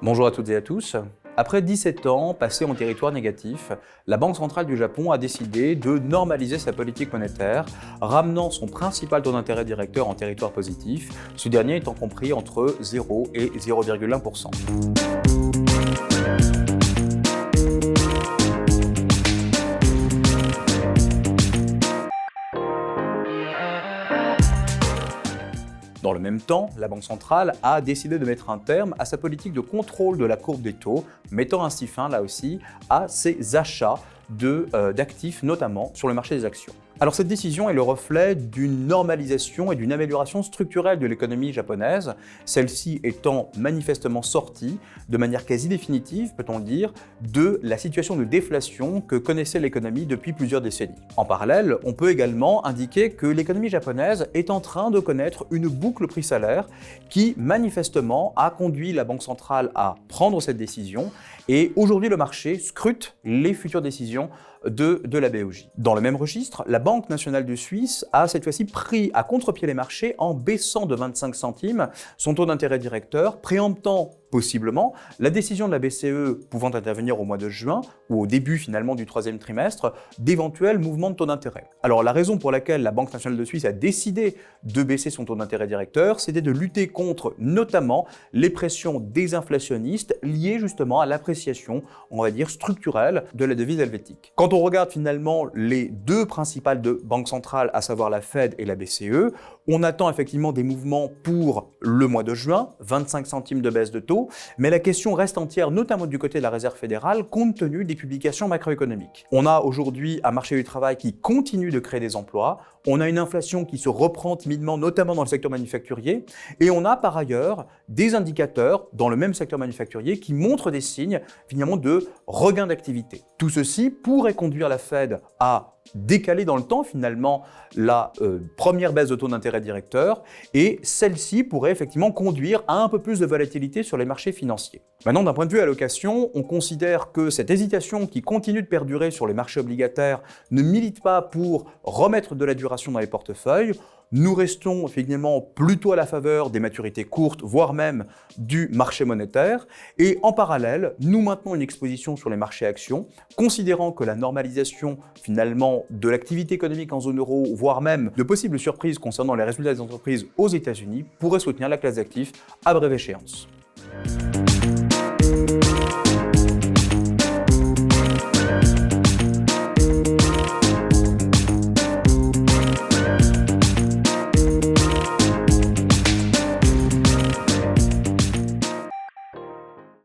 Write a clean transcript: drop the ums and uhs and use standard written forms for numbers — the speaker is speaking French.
Bonjour à toutes et à tous. Après 17 ans passés en territoire négatif, la Banque centrale du Japon a décidé de normaliser sa politique monétaire, ramenant son principal taux d'intérêt directeur en territoire positif, ce dernier étant compris entre 0 et 0,1%. Dans le même temps, la Banque centrale a décidé de mettre un terme à sa politique de contrôle de la courbe des taux, mettant ainsi fin, là aussi, à ses achats d'actifs, notamment sur le marché des actions. Alors cette décision est le reflet d'une normalisation et d'une amélioration structurelle de l'économie japonaise, celle-ci étant manifestement sortie, de manière quasi définitive, peut-on le dire, de la situation de déflation que connaissait l'économie depuis plusieurs décennies. En parallèle, on peut également indiquer que l'économie japonaise est en train de connaître une boucle prix-salaire qui, manifestement, a conduit la Banque centrale à prendre cette décision, et aujourd'hui le marché scrute les futures décisions de la BOJ. Dans le même registre, la Banque nationale de Suisse a cette fois-ci pris à contre-pied les marchés en baissant de 25 centimes son taux d'intérêt directeur, préemptant possiblement la décision de la BCE pouvant intervenir au mois de juin ou au début finalement du troisième trimestre d'éventuels mouvements de taux d'intérêt. Alors la raison pour laquelle la Banque nationale de Suisse a décidé de baisser son taux d'intérêt directeur, c'était de lutter contre notamment les pressions désinflationnistes liées justement à l'appréciation, on va dire, structurelle de la devise helvétique. Quand on regarde finalement les deux principales banques centrales, à savoir la Fed et la BCE, on attend effectivement des mouvements pour le mois de juin, 25 centimes de baisse de taux, mais la question reste entière, notamment du côté de la Réserve fédérale, compte tenu des publications macroéconomiques. On a aujourd'hui un marché du travail qui continue de créer des emplois, on a une inflation qui se reprend timidement, notamment dans le secteur manufacturier, et on a par ailleurs des indicateurs dans le même secteur manufacturier qui montrent des signes finalement de regain d'activité. Tout ceci pourrait conduire la Fed à décaler dans le temps finalement la première baisse de taux d'intérêt directeur, et celle-ci pourrait effectivement conduire à un peu plus de volatilité sur les marchés financiers. Maintenant, d'un point de vue allocation, on considère que cette hésitation qui continue de perdurer sur les marchés obligataires ne milite pas pour remettre de la duration dans les portefeuilles. Nous restons finalement plutôt à la faveur des maturités courtes, voire même du marché monétaire. Et en parallèle, nous maintenons une exposition sur les marchés actions, considérant que la normalisation finalement de l'activité économique en zone euro, voire même de possibles surprises concernant les résultats des entreprises aux États-Unis, pourrait soutenir la classe d'actifs à brève échéance.